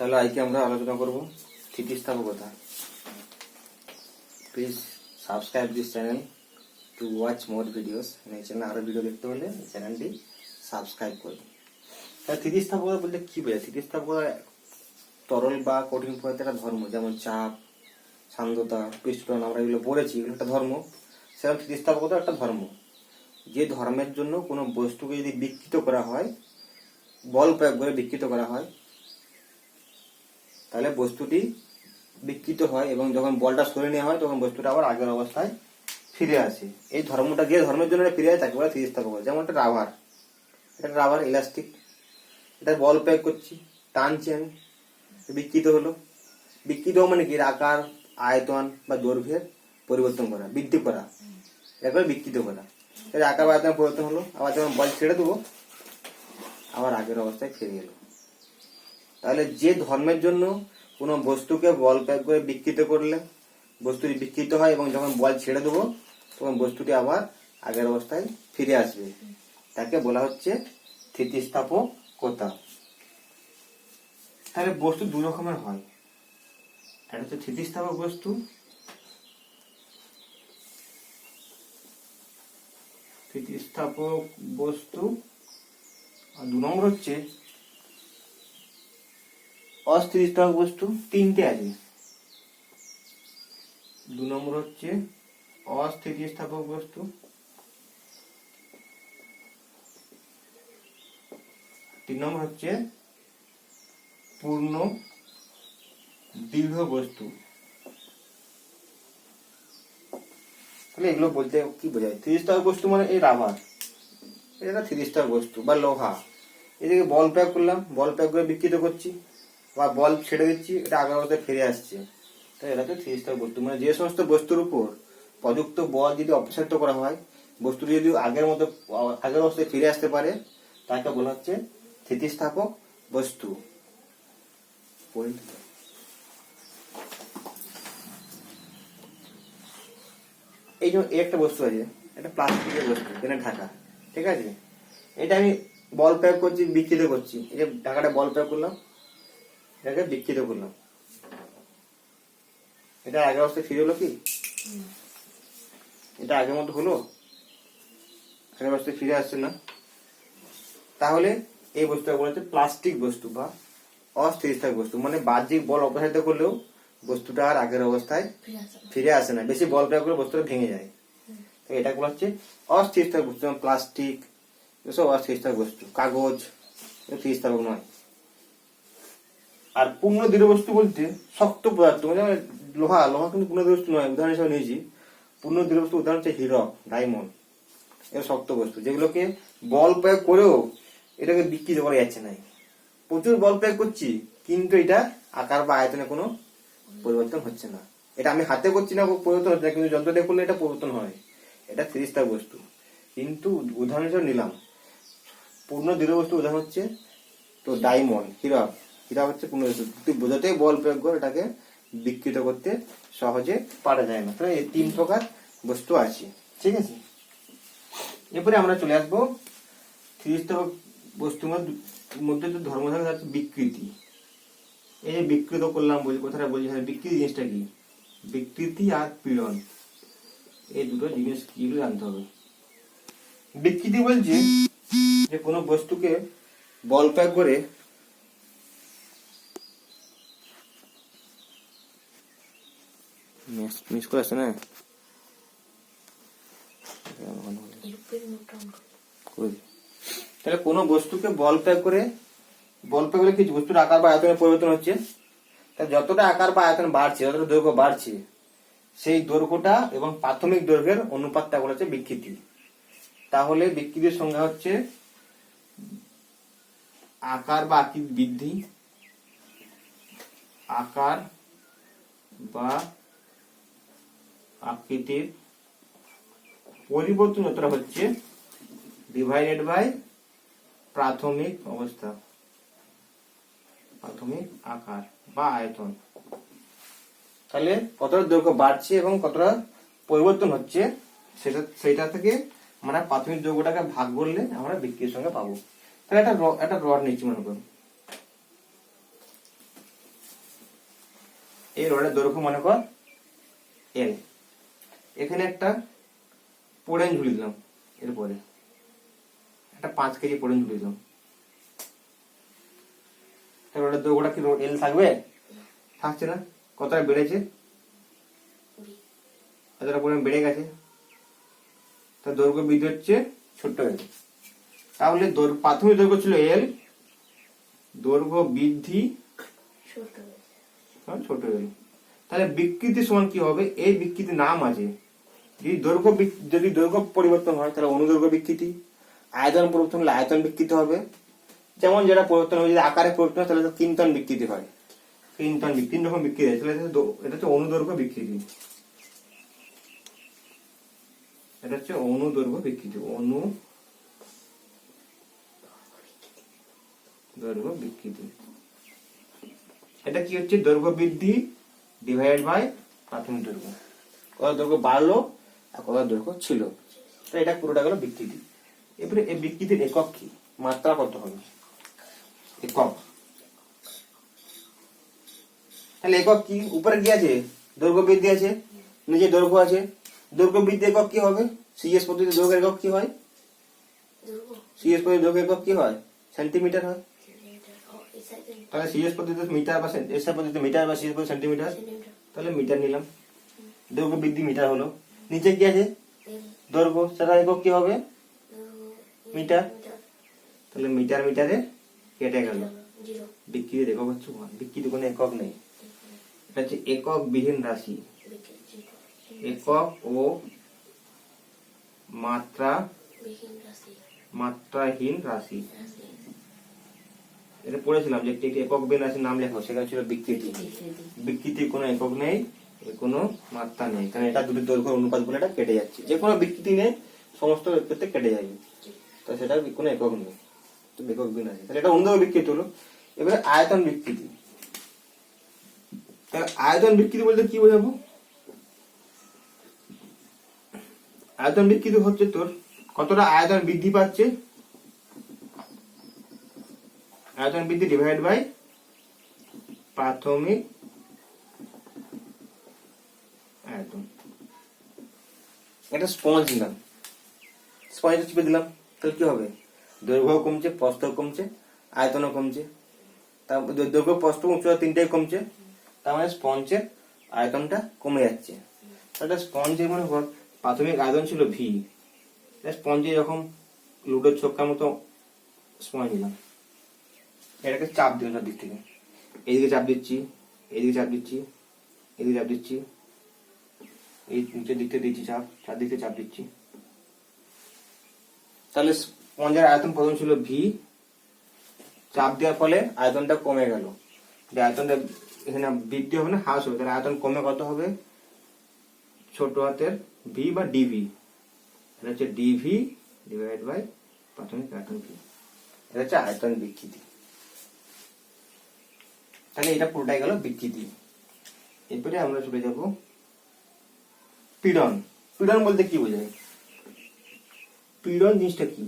তাহলে আজকে আমরা আলোচনা করব স্থিতিস্থাপকতা। Please subscribe this channel to watch more videos. এই চ্যানেলে আরো ভিডিও দেখতে হলে চ্যানেলটি সাবস্ক্রাইব করুন। তাহলে স্থিতিস্থাপকতা বলতে কি বোঝায়? স্থিতিস্থাপকতা তরল বা কঠিন পদার্থের একটা ধর্ম, যেমন চাপ, সান্দ্রতা, পৃষ্ঠটান, আমরা এগুলো পড়েছি, এগুলো একটা ধর্ম। সেরকম স্থিতিস্থাপকতা একটা ধর্ম। যে ধর্মের জন্য কোনো বস্তুকে যদি বিকৃত করা হয়, বল প্রয়োগ করে বিকৃত করা হয়, তাহলে বস্তুটি বিকৃত হয় এবং যখন বলটা সরিয়ে নেওয়া হয় তখন বস্তুটা আবার আগের অবস্থায় ফিরে আসে। এই ধর্মটা যে ধর্মের জন্য ফিরে যায় তাকে বলে স্থিতিস্থাপকতা। যেমন একটা রাবার, এটা রাবার ইলাস্টিক, এটা বল প্রয়োগ করছি, টানছি আমি, বিকৃত হলো। বিকৃত মানে কি? আকার, আয়তন বা দৈর্ঘ্যের পরিবর্তন করা, বৃদ্ধি করা, একবার বিকৃত করা। এর আকার বা আয়তন পরিবর্তন হলো, আবার যখন বল ছেড়ে দেবো আবার আগের অবস্থায় ফিরে এলো। তাহলে যে ধর্মের জন্য কোনো বস্তুকে বল প্রয়োগ করে বিকৃত করলে বস্তুটি বিকৃত হয় এবং যখন বল ছেড়ে দেবো তখন বস্তুটি আবার আগের অবস্থায় ফিরে আসবে, তাকে বলা হচ্ছে স্থিতিস্থাপকতা। তাহলে বস্তু দু রকমের হয়, একটা হচ্ছে স্থিতিস্থাপক বস্তু, স্থিতিস্থাপক বস্তু, আর দু নম্বর হচ্ছে অস্থিতিস্থাপক বস্তু। তিনটে আছে। দু নম্বর হচ্ছে অস্থিতিস্থাপক বস্তু, তিন নম্বর হচ্ছে পূর্ণ দীর্ঘ বস্তু। তাহলে এগুলো বলতে কি বোঝায়? স্থিতিস্থাপক বস্তু মানে এই রাবার, এটা স্থিতিস্থাপক বস্তু, বা লোহা, এদিকে বল প্রয়োগ করলাম, বল প্রয়োগ করে বিকৃত করছি, বা বল ছেড়ে দিচ্ছি, এটা আগের অবস্থায় ফিরে আসছে, তাই এটা হচ্ছে স্থিতিস্থাপক বস্তু। মানে যে সমস্ত বস্তুর উপর প্রযুক্ত বল যদি অপসারিত করা হয়, বস্তুটি যদি আগের অবস্থায় ফিরে আসতে পারে, তাকে বলা হচ্ছে স্থিতিস্থাপক বস্তু। এই যে একটা বস্তু আছে, এটা প্লাস্টিকের বস্তু, এখানে ঢাকা, ঠিক আছে? এটা আমি বল প্রয়োগ করছি, বিকৃত করছি, এই যে ঢাকাটা বল প্রয়োগ করলাম, এটাকে বিকৃত করলাম, এটা আগের অবস্থায় ফিরে হলো কি? এটা আগের মতো হলো? আগের অবস্থায় ফিরে আসছে না। তাহলে এই বস্তুটা বলা হচ্ছে প্লাস্টিক বস্তু বা অস্থিতিস্থাপক বস্তু। মানে বাহ্যিক বল অপসারিত করলেও বস্তুটা আর আগের অবস্থায় ফিরে আসে না, বেশি বল প্রয়োগ করে বস্তুটা ভেঙে যায়। এটা বলা হচ্ছে অস্থিতিস্থাপক বস্তু। যেমন প্লাস্টিক, এসব অস্থিতিস্থাপক বস্তু। কাগজ স্থিতিস্থাপক নয়। আর পূর্ণ দৃঢ় বস্তু বলতে শক্ত পদার্থ, মানে লোহা কিন্তু পূর্ণ দৃঢ় বস্তু নয়। উদাহরণ হিসেবে নিয়েছি পূর্ণ দৃঢ় বস্তু, উদাহরণ হচ্ছে হীরক, ডায়মন্ড, এর শক্ত বস্তু, যেগুলোকে বল প্রয়োগ করেও এটাকে বিকৃত করা যাচ্ছে না। প্রচুর বল প্রয়োগ করছি কিন্তু এটা আকার বা আয়তনে কোনো পরিবর্তন হচ্ছে না। এটা আমি হাতে করছি না, পরিবর্তন হচ্ছে না, কিন্তু যন্ত্র দিয়ে করলে এটা পরিবর্তন হয়। এটা স্থিতিস্থাপক বস্তু। কিন্তু উদাহরণ হিসেবে নিলাম পূর্ণ দৃঢ় বস্তু, উদাহরণ হচ্ছে তো ডায়মন্ড, হীরক। হীরক হচ্ছে পূর্ণ দৃঢ় বস্তু, বোঝাতেই বল প্রয়োগ করে এটাকে বিকৃত করতে সহজে পারা যায় না। তাহলে এই তিন প্রকার বস্তু আছে, ঠিক আছে? এরপরে আমরা চলে আসবো স্থিতিস্থাপক বস্তুর মধ্যে ধর্ম থাকে হচ্ছে বিকৃতি। এই যে বিকৃত করলাম বলি, কথাটা বলি, বিকৃতি জিনিসটা কি? বিকৃতি আর পীড়ন, এই দুটো জিনিস কি জানতে হবে। বিকৃতি বলছে যে কোনো বস্তুকে বল প্রয়োগ করে মিস করে আসছে না, তাহলে কোনো বস্তুকে বল প্রয়োগ করে কিছু বস্তুর আকার বা আয়তনের পরিবর্তন হচ্ছে। তাহলে যতটা আকার বা আয়তন বাড়ছে, যতটা দৈর্ঘ্য বাড়ছে, সেই দৈর্ঘ্যটা এবং প্রাথমিক দৈর্ঘ্যের অনুপাতটা বলা হচ্ছে বিকৃতি। তাহলে বিকৃতির সংজ্ঞা হচ্ছে আকার বা আকৃতির বৃদ্ধি, আকার বা আকৃতির পরিবর্তন যতটা হচ্ছে ডিভাইডেড বাই প্রাথমিক অবস্থা, প্রাথমিক আকার বা আয়তন। তাহলে কতটা দৈর্ঘ্য বাড়ছে এবং কতটা পরিবর্তন হচ্ছে, সেটা থেকে আমরা প্রাথমিক দৈর্ঘ্যটাকে ভাগ করলে আমরা বিকৃতির সংখ্যা পাবো। তাহলে একটা রড নিচ্ছি, মনে করুন এই রডের দৈর্ঘ্য মনে কর এল। এখানে একটা পোড়েন ঝুলি দিলাম, এরপরে একটা 5 কেজি পোড়েন ঝুলি দিলাম, রডের দৈর্ঘ্যটা কি এল থাকবে? থাকছে না। কতটা বেড়েছে? এতটা পরিমাণ বেড়ে গেছে, তার দৈর্ঘ্য বৃদ্ধি হচ্ছে ছোট্ট এল। তাহলে প্রাথমিক দৈর্ঘ্য ছিল এল, দৈর্ঘ্য বৃদ্ধি ছোট এল। তাহলে বিকৃতি সমান কি হবে? এই বিকৃতির নাম আছে, যদি দৈর্ঘ্য পরিবর্তন হয় তাহলে অনুদৈর্ঘ্য বিকৃতি, আয়তন পরিবর্তন হলে আয়তন বিকৃতি হবে। যেমন যেটা পরিবর্তন হবে, যদি আকারে পরিবর্তন হয় তাহলে কিন্তন বিকৃতি হয়। কিন্তন 3 রকম বিকৃতি হয়, তাহলে এটা হচ্ছে অনুদৈর্ঘ্য বিকৃতি। এটা হচ্ছে অনুদৈর্ঘ্য বিকৃতি, অনুদৈর্ঘ্য বিকৃতি। এটা কি হচ্ছে? দৈর্ঘ্য বৃদ্ধি ডিভাইড বাই প্রাথমিক দৈর্ঘ্য। কত দৈর্ঘ্য বাড়লো আর কত দৈর্ঘ্য ছিল, তো এটা পুরোটা গেল বিকৃতি। এবারে এই বিকৃতির একক কি, মাত্রা কত হবে? একক। তাহলে একক কি? উপরে কি আছে? দৈর্ঘ্য বৃদ্ধি আছে, নিচে দৈর্ঘ্য আছে। দৈর্ঘ্য বৃদ্ধি একক কি হবে? সিএস পদ্ধতিতে দৈর্ঘ্যের একক কি হয়? সিএস পদ্ধতিতে দৈর্ঘ্যের একক কি হয়? সেন্টিমিটার হয়। তাহলে সিএস পদ্ধতিতে মিটার বা এসআই পদ্ধতিতে মিটার বা সিএস পদ্ধতি সেন্টিমিটার, তাহলে মিটার নিলাম। দৈর্ঘ্য বৃদ্ধি মিটার হলো। নিচে কি আছে? দৈর্ঘ্য, সেটা একক কি হবে? মিটার। তাহলে মিটার মিটারে কেটে গেল, বিকৃতির একক হচ্ছে 1। বিকৃতির কোনো একক নেই, এটা হচ্ছে একক বিহীন রাশি। একক ও মাত্রাহীন রাশি। এটা পড়েছিলাম যে একটি একক বিহীন রাশির নাম লেখো, সেখানে ছিল বিকৃতি। বিকৃতির কোনো একক নেই, কোনো মাত্রা নেই, কারণ এটা দুটি দৈর্ঘ্যের অনুপাত বলে এটা কেটে যাচ্ছে। যে কোনো বিকৃতি নেই, সমস্ত ক্ষেত্রে কেটে যাবে, তো সেটা কোনো একক নেই, তো একক বিহীন রাশি। তাহলে এটা অনুদৈর্ঘ্য বিকৃতি হলো। এবারে আয়তন বিকৃতি। তাহলে আয়তন বিকৃতি বলতে কি বোঝাবো? আয়তন বিকৃতি হচ্ছে তোর কতটা আয়তন বৃদ্ধি পাচ্ছে, আয়তন বৃদ্ধি ডিভাইড বাই প্রাথমিক আয়তন। একটা স্পঞ্জ নিলাম, স্পঞ্জটা চিপে দিলাম, তাহলে কি হবে? দৈর্ঘ্য কমছে, প্রস্থ কমছে, আয়তনও কমছে। তারপর দৈর্ঘ্য, প্রস্থ, উচ্চতা তিনটাই কমছে, তার মানে স্পঞ্জের আয়তনটা কমে যাচ্ছে। তাহলে স্পঞ্জের মনে কর প্রাথমিক আয়তন ছিল ভি, স্পঞ্জে যখন লুডোর ছক্কার মতো স্পঞ্জ দিলাম, এটাকে চাপ দিলাম সব দিক থেকে, এইদিকে চাপ দিচ্ছি, এইদিকে চাপ দিচ্ছি, এদিকে চাপ দিচ্ছি, এই নিচের দিক থেকে দিচ্ছি চাপ, চারদিক থেকে চাপ দিচ্ছি। তাহলে স্পঞ্জের আয়তন প্রথম ছিল ভি, চাপ দেওয়ার ফলে আয়তনটা কমে গেল। যে আয়তনটা এখানে বৃদ্ধি হবে না, হ্রাস হবে, তাহলে আয়তন কমে কত হবে? ছোট হাতের ভি বা ডিভি, এটা হচ্ছে ডিভি ডিভাইড বাই প্রাথমিক আয়তন ভি। এটা হচ্ছে আয়তন বিকৃতি। তাহলে এটা পুরোটাই গেল বিকৃতি। এরপরে আমরা চলে যাব পীড়ন। পীড়ন বলতে কি বোঝায়? পীড়ন জিনিসটা কি?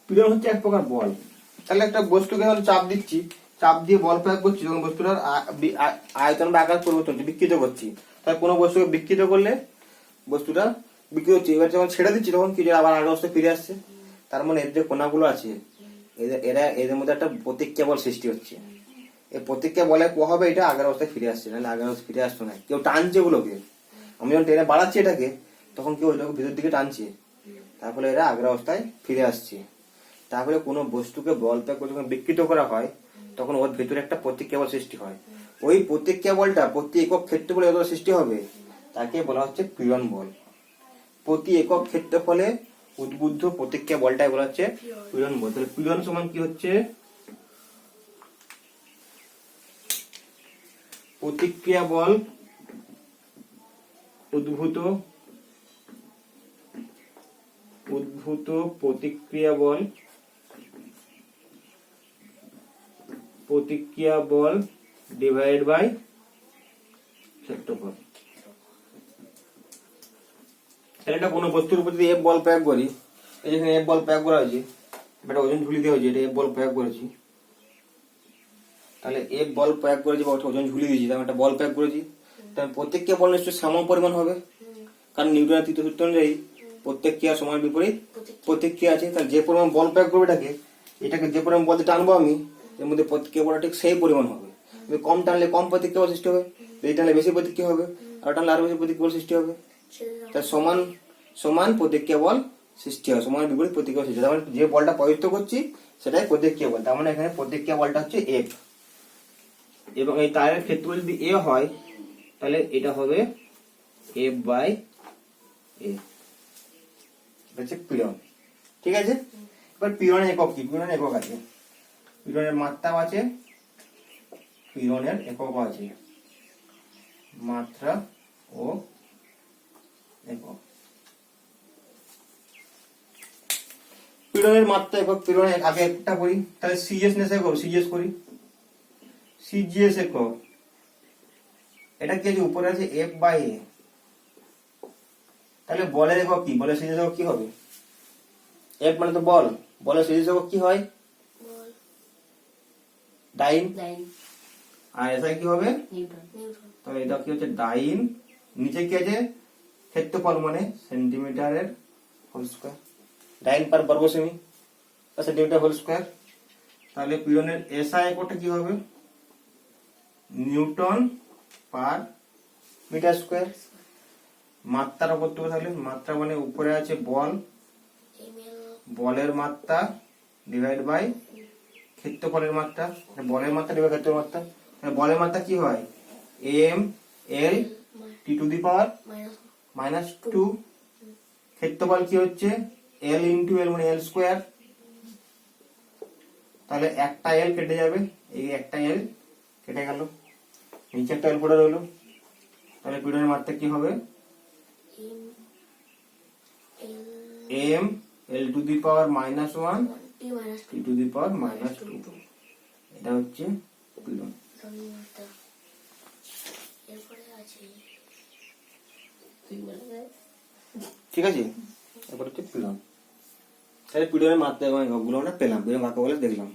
পীড়ন হচ্ছে এক প্রকার বল। তাহলে একটা বস্তুকে যখন চাপ দিচ্ছি, চাপ দিয়ে বল প্রয়োগ করছি, তখন বস্তুটার আয়তন বা আকার পরিবর্তন হচ্ছে, বিকৃত করছি। তাহলে কোনো বস্তুকে বিকৃত করলে বস্তুটা বিকৃত হচ্ছে। এবার যখন ছেড়ে দিচ্ছি তখন কি আবার আগের অবস্থায় ফিরে আসছে। তার মানে এর যে কণাগুলো আছে, এদের মধ্যে একটা প্রতিক্রিয়া বল সৃষ্টি হচ্ছে। এই প্রতিক্রিয়া বলে কি হবে? এটা আগের অবস্থায় ফিরে আসছে, নাহলে আগের অবস্থায় ফিরে আসতো না। কেউ টানছে ওগুলোকে, আমি যখন টেনে বাড়াচ্ছি এটাকে, তখন কেউ ওইটাকে ভিতর দিকে টানছে, তার ফলে এরা আগের অবস্থায় ফিরে আসছে। তারপরে কোনো বস্তুকে বল প্রয়োগ করে যখন বিকৃত করা হয়, তখন ওর ভেতরে একটা প্রতিক্রিয়া বল সৃষ্টি হয়। ওই প্রতিক্রিয়া বলটা প্রতি একক ক্ষেত্রফলে যত সৃষ্টি হবে, তাকে বলা হচ্ছে পীড়ন বল। প্রতি একক ক্ষেত্রফলে উদ্বুদ্ধ প্রতিক্রিয়া বলটাই বলা হচ্ছে পীড়ন বল। তাহলে পীড়ন সমান কি হচ্ছে? প্রতিক্রিয়া বল উদ্ভূত প্রতিক্রিয়া বল ডিভাইড বাই ক্ষেত্রফল। তাহলে এটা কোনো বস্তুর উপর যদি এফ বল প্রয়োগ করি, এই যেখানে এফ বল প্রয়োগ করা হয়েছে, এটা ওজন ঝুলি দেওয়া হয়েছে, এটা এফ বল প্রয়োগ করেছি, তাহলে এফ বল প্রয়োগ করেছি বা ওজন ঝুলিয়ে দিয়েছি, তাহলে একটা বল প্রয়োগ করেছি, তাহলে প্রত্যেককে বল নিশ্চয়ই সম পরিমাণ হবে, কারণ নিউটনের তৃতীয় সূত্র অনুযায়ী প্রত্যেক ক্রিয়া সময়ের বিপরীত প্রতিক্রিয়া আছে। তাহলে যে পরিমাণ বল প্রয়োগ করবে এটাকে যে পরিমাণ বলতে টানবো আমি, এর মধ্যে প্রতিক্রিয়া বলটা ঠিক সেই পরিমাণ হবে। কম টানলে কম প্রতিক্রিয়া বল সৃষ্টি হবে, বেশি টানলে বেশি প্রতিক্রিয়া হবে, আর টানলে আরো বেশি প্রতিক্রিয়া বল সৃষ্টি হবে। তাই সমান সমান প্রতিক্রিয়া বল সৃষ্টি হয়, সমান বিপরীত প্রতিক্রিয়া সৃষ্টি হয়। তার মানে যে বলটা প্রযুক্ত করছি সেটাই প্রতিক্রিয়া বল। তার মানে এখানে প্রতিক্রিয়া বলটা হচ্ছে এফ, এবং এই তারের ক্ষেত্রফল যদি এ হয় তাহলে এটা হবে এফ বাই এ, হচ্ছে পীড়ন। ঠিক আছে, এবার পীড়নের একক কি? পীড়নের একক আছে, পীড়নের মাত্রাও আছে, পীড়নের একক আছে, মাত্রা ও একক। পীড়নের মাত্রা একক, পীড়নের আগে একটা করি, তাহলে সিজিএস নেশে করো, সিজিএস করি, সিজিএস একক। এটা কি আছে? উপরে আছে এফ বাই এ, তাহলে বলের একক কি? বলের সিজিএস একক কি হবে? এফ মানে তো বল, বলের সিজিএস একক কি হয়? ডাইন। আর এসআই কি হবে? তাহলে এটা কি হচ্ছে? ডাইন। নিচে কি আছে? ক্ষেত্রফল মানে সেন্টিমিটারের হোল স্কয়ার, ডাইন পার বর্গ সেমি সেন্টিমিটার হোল স্কয়ার। তাহলে পীড়নের এসআই এককটা কি হবে? Newton per metre square. মাত্রাটা করতে হবে, তাহলে মাত্রা মানে উপরে আছে বল, বলের মাত্রা ডিভাইড বাই ক্ষেত্রফলের মাত্রা, বলের মাত্রা ডিভাইড ক্ষেত্রের মাত্রা। বলের মাত্রা কি হয়? M L T to the power -2। ক্ষেত্রফল কি হচ্ছে? এল ইন্টু এল মানে এল স্কোয়ার। তাহলে একটা এল কেটে যাবে, এই একটা এল কেটে গেল, নিচে একটা এল পড়ে রইল। তাহলে পীড়নের মাত্রা কি হবে? M L to the power -1 T to the power -2। এটা হচ্ছে পীড়ন। ঠিক আছে, এবার হচ্ছে পীড়ন। তাহলে পীড়নের মাত্রা এবং এককগুলো আমরা পেলাম, পীড়ন কাকে বলে দেখলাম।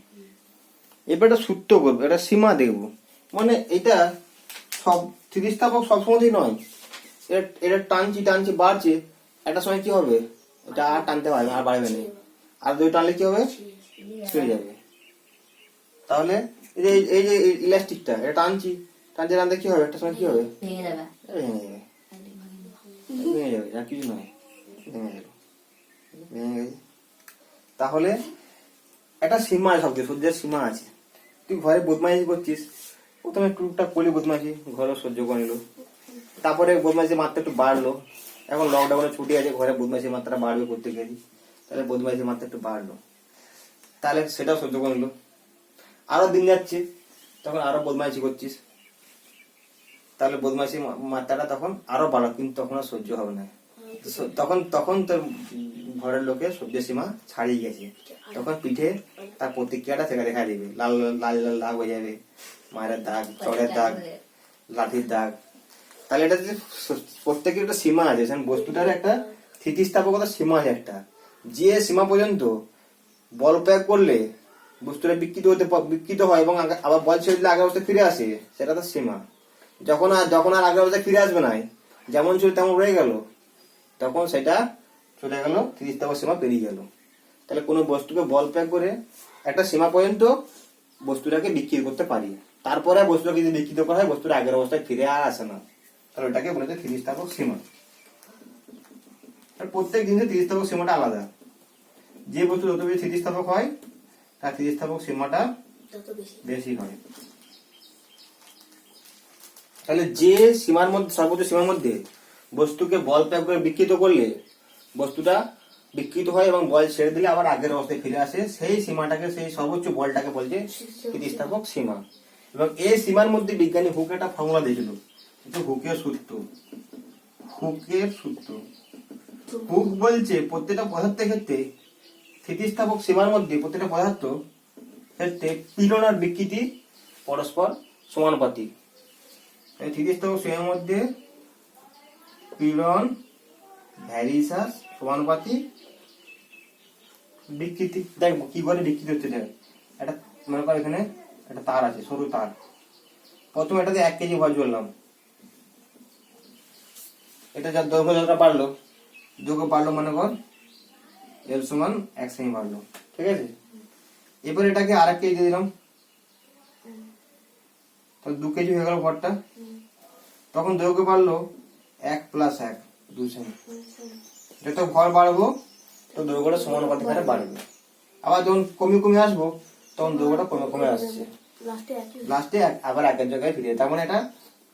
এবার একটা সূত্র করবো, একটা সীমা দেখবো, মানে এটা সব স্থিতিস্থাপক সবসময়ই নয়, এটা টানছি টানছি বাড়ছে, একটা সময় কি হবে? এটা আর টানতে পারবে, আর বাড়বে না, আর দুই টানলে কি হবে? ছিঁড়ে যাবে। তাহলে এই যে ইলাস্টিকটা, এটা টানছি টানতে টানতে কি হবে? একটা সময় কি হবে? ভেঙে যাবে, ভেঙে যাবে, আর কিছু নয়, ভেঙে গেল, ভেঙে গেছে। তাহলে একটা সীমা আছে, সবচেয়ে সহ্যের সীমা আছে। তুই ঘরে বদমাইশি করছিস, প্রথমে টুকটাক করলি বদমাইশি, ঘরে সহ্য করে নিল, তারপরে বদমাইশির মাত্রা একটু বাড়লো, এখন লকডাউনে ছুটি আছে, ঘরে বদমাইশির মাত্রা বাড়বে করতে গেলি, তাহলে বদমাইশির মাত্রা একটু বাড়লো, তাহলে সেটাও সহ্য করে নিল। আরো দিন যাচ্ছে, তখন আরো বদমাইশি করছিস, তাহলে বদমাইশির মাত্রাটা তখন আরো বাড়ো, কিন্তু তখন আর সহ্য হবে না, তখন তোর ঘরের লোকের সহ্য সীমা ছাড়িয়ে গেছে, তখন পিঠে তার প্রতিক্রিয়াটা সেটা দেখা দিবে, লাল লাল লাল দাগ হয়ে যাবে, মায়ের দাগ, চড়ের দাগ, লাঠির দাগ। তাহলে এটা প্রত্যেকের একটা সীমা আছে, বস্তুটার একটা স্থিতিস্থাপকতার সীমা আছে একটা, যে সীমা পর্যন্ত বল প্রয়োগ করলে বস্তুটা বিকৃত হয় এবং আবার বল ছেড়ে দিলে আগের অবস্থায় ফিরে আসে, সেটা তার সীমা। যখন আর আগের অবস্থায় ফিরে আসবে না, যেমন ছিল তেমন রয়ে গেল, তখন সেটা চলে গেল স্থিতিস্থাপক সীমা পেরিয়ে গেল। তাহলে কোনো বস্তুকে বল প্রয়োগ করে একটা সীমা পর্যন্ত বস্তুটাকে বিকৃত করতে পারি, তারপরে বস্তুটাকে যদি বিকৃত করা হয় বস্তুটা আগের অবস্থায় ফিরে আর আসে না, তাহলে ওটাকে বলে স্থিতিস্থাপক সীমা। প্রত্যেক জিনিসের স্থিতিস্থাপক সীমাটা আলাদা, যে বস্তু যত বেশি স্থিতিস্থাপক হয় তার স্থিতিস্থাপক সীমাটা বেশি হয়। তাহলে যে সীমার মধ্যে, সর্বোচ্চ সীমার মধ্যে বস্তুকে বল প্রয়োগ করে বিকৃত করলে বস্তুটা বিকৃত হয় এবং বল ছেড়ে দিলে আবার আগের অবস্থায় ফিরে আসে, সেই সীমাটাকে, সেই সর্বোচ্চ বলটাকে বলছে স্থিতিস্থাপক সীমা। এবং এই সীমার মধ্যে বিজ্ঞানী হুক একটা ফর্মুলা দিয়েছিল, হুকের সূত্র। হুকের সূত্র, হুক বলছে প্রত্যেকটা পদার্থের ক্ষেত্রে স্থিতিস্থাপক সীমার মধ্যে প্রত্যেকটা পদার্থ ক্ষেত্রে পীড়ন আর বিকৃতি পরস্পর সমানুপাতিক। স্থিতিস্থাপক সীমার মধ্যে পীড়ন ভ্যারিসাস সমানুপাতিক বিকৃতি। দেখ কি করে বিকৃতি হচ্ছে, দেখ এটা মনে কর এখানে একটা তার আছে, সরু তার। প্রথমে এটাতে 1 কেজি ভর জুড়লাম, এটা যা দৈর্ঘ্য যতটা বাড়লো, দৈর্ঘ্য বাড়লো মানে কর এল সমান 1 সেমি বাড়লো, ঠিক আছে। এবার এটাকে আর 1 কেজি দিয়ে দিলাম, তো 2 কেজি হয়ে গেল ভরটা। তখন দৈর্ঘ্য বাড়লো 1 + 1 2 সেমি। যত ভর বাড়বো তো দৈর্ঘ্যটা সমানুপাতিক হারে বাড়বে। আবার যখন কমিয়ে কমিয়ে আসবো তখন দৈর্ঘ্যটা কমে কমে আসছে, লাস্টে আবার আগের জায়গায় ফিরে। তার মানে এটা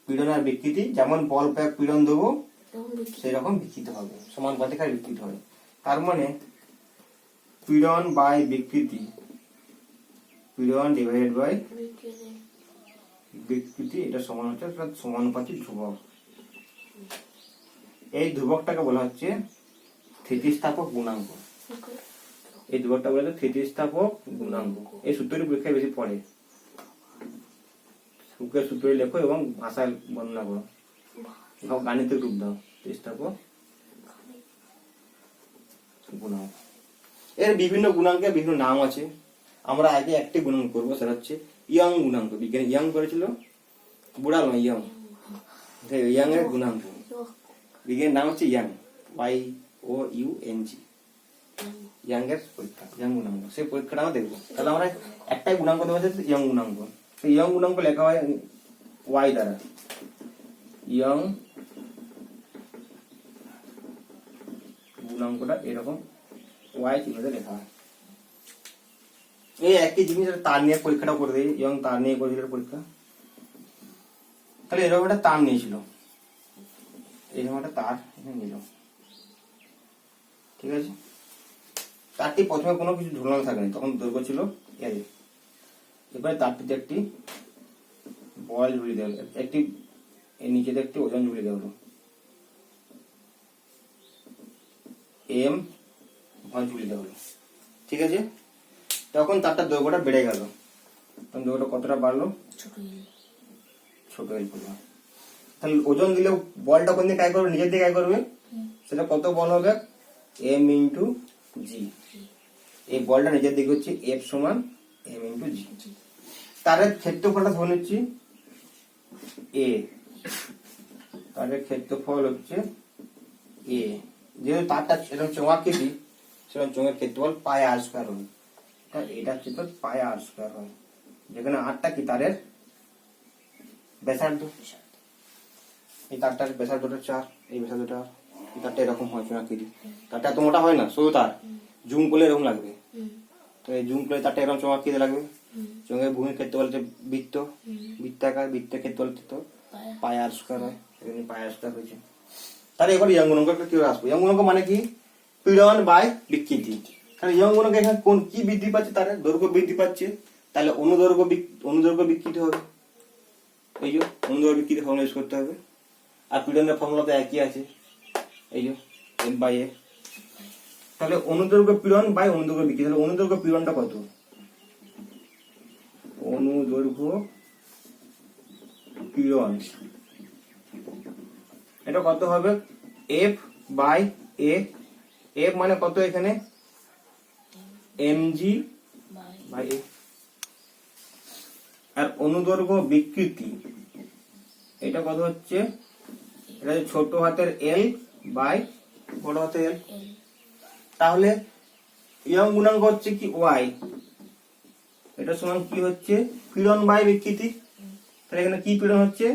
পীড়ন আর বিকৃতি, যেমন বল প্রয়োগ পীড়ন দেবো সেই রকম বিকৃতি হবে, সমানুপাতিক হারে বিকৃতি হবে। তার মানে পীড়ন বাই বিকৃতি, পীড়ন ডিভাইডেড বাই বিকৃতি, এটা সমান হচ্ছে সমানুপাতিক ধ্রুবক। এই ধ্রুবকটাকে বলা হচ্ছে স্থিতিস্থাপক গুণাঙ্ক। এই ধ্রুবকটা বলা হচ্ছে স্থিতিস্থাপক গুণাঙ্ক। এই সূত্রটি পরীক্ষায় বেশি পড়ে। সূত্র লেখো এবং ভাষায় বর্ণনা করো, গাণিতিক রূপ দাও। স্থিতিস্থাপক গুণাঙ্ক, এর বিভিন্ন গুণাঙ্কের বিভিন্ন নাম আছে। আমরা আগে একটি গুণাঙ্ক করবো, সেটা হচ্ছে ইয়ং গুণাঙ্ক। বিজ্ঞানী ইয়ং করেছিল, বুড়া নয়, ইয়ং। ইয়ং এর গুণাঙ্ক, বিজ্ঞানীর নাম হচ্ছে ইয়ং, YOUNG। ইয়ং এর পরীক্ষা, ইয়ং গুণাঙ্ক, সেই পরীক্ষাটা আমরা দেখবো। তাহলে আমরা একটাই গুণাঙ্ক দেওয়া হচ্ছে ইয়ং গুণাঙ্ক। ইয়ং গুণাঙ্ক লেখা হয় Y দ্বারা, ইয়ং গুণাঙ্কটা এরকম Y চিহ্নে লেখা হয়। এই একই জিনিস তার নিয়ে পরীক্ষাটা করে দিই, ইয়ং তার নিয়ে করেছিল পরীক্ষা। তাহলে এরকম একটা তার নিয়েছিল, এরকম একটা তার নিল, ঠিক আছে। তারটি প্রথমে কোনো কিছু ঝুলানো থাকেনি, তখন দৈর্ঘ্য ছিল এল। এবারে তারটিতে একটি বল ঝুলিয়ে দেওয়া হলো, একটি এর নিচেতে একটি ওজন ঝুলিয়ে দেওয়া হলো, M ভর ঝুলিয়ে দেওয়া হলো, ঠিক আছে। তখন তারটা দৈর্ঘ্যটা বেড়ে গেল, তখন দৈর্ঘ্যটা কতটা বাড়লো, ছোট এল করলো। তাহলে ওজন দিলে বলটা কোন দিকে কাজ করবে, নিজের দিকে কাজ করবে। সেটা কত বল হবে, M × G। এই বলটা নিজের দিকে হচ্ছে F সমান M × G। তারের ক্ষেত্রফলটা ধরে নিচ্ছি A, তারের ক্ষেত্রফল হচ্ছে A। যেহেতু তারটা এরকম চোঙাকৃতি, সেরকম চোঙের ক্ষেত্রফল πr² হয়। এটা ক্ষেত্রফল πr² হয়, যেখানে আরটা কি তারের ব্যাসার্ধ। এই তারটার ব্যাসার্ধটা 4, এই ব্যাসার্ধটা, এই তারটা এরকম হয় চোঙাকৃতি। তারটা এত মোটা হয় না, সরু তার, জুম করলে এরকম লাগবে। তো এই জুম করলে তারটা এরকম চোঙাকৃতি লাগবে। চোঙের ভূমির ক্ষেত্রফল হচ্ছে বৃত্ত, বৃত্তাকার, বৃত্তের ক্ষেত্রফল তো πr² হয়, এখানে πr² হয়েছে। তাহলে এবার ইয়ং গুণাঙ্কটা কি আসবে, ইয়ং গুণাঙ্ক মানে কি, পীড়ন বাই বিকৃতি। তাহলে ইয়ং গুণাঙ্ক এখানে কোন কি বৃদ্ধি পাচ্ছে, তার দৈর্ঘ্য বৃদ্ধি পাচ্ছে, তাহলে অনুদৈর্ঘ্য বিকৃতি হবে। এই যে অনুদৈর্ঘ্য বিকৃতি ফর্মুলা ইউজ করতে হবে। আর পীড়নের ফর্মুলা তো একই আছে, এই যে M/A। তাহলে অনুদৈর্ঘ্য পীড়ন বাই অনুদৈর্ঘ্য বিকৃতি। তাহলে অনুদৈর্ঘ্য পীড়নটা কত, অনুদৈর্ঘ্য পীড়ন এটা কত হবে, F/A। F মানে কত এখানে, mg/A। আর অনুদৈর্ঘ্য বিকৃতি এটা কত হচ্ছে, এটা ছোট হাতের L বাই বড় হাতের L। তাহলে ইয়ং গুণাঙ্ক হচ্ছে কি Y, এটা সমান কি হচ্ছে, পীড়ন বাই বিকৃতি। তাহলে এখানে কি পীড়ন হচ্ছে,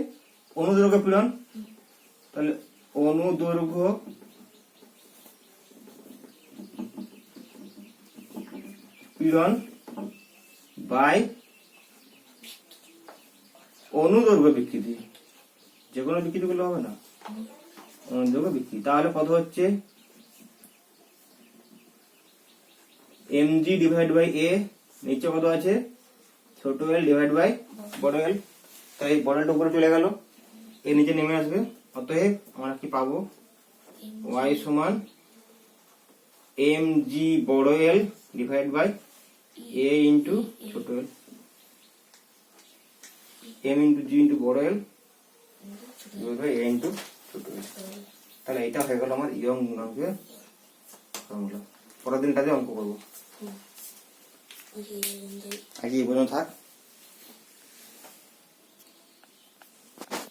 অনুদৈর্ঘ্য পীড়ন। তাহলে অনুদৈর্ঘ্য পীড়ন বাই অনুদৈর্ঘ্য বিকৃতি, যে কোনো বিকৃতি গুলো হবে না, অনুদৈর্ঘ্য বিকৃতি। তাহলে কত হচ্ছে, mg/A, নিচে কত আছে, ছোট L ডিভাইড বাই বড় L। তাই এই বড় Lটা উপরে চলে গেল, এর নিচে নেমে আসবে। অতএব আমরা কি পাবো, y সমান mg বড় L ডিভাইড বাই A × ছোট L, m × g × বড় L ডিভাইড বাই A × ছোট L। তাহলে এটা হয়ে গেল আমার ইয়ং গুণাঙ্কের ফর্মুলা। পরের দিনটাতে অঙ্ক করবো, আজকে এই পর্যন্ত থাক।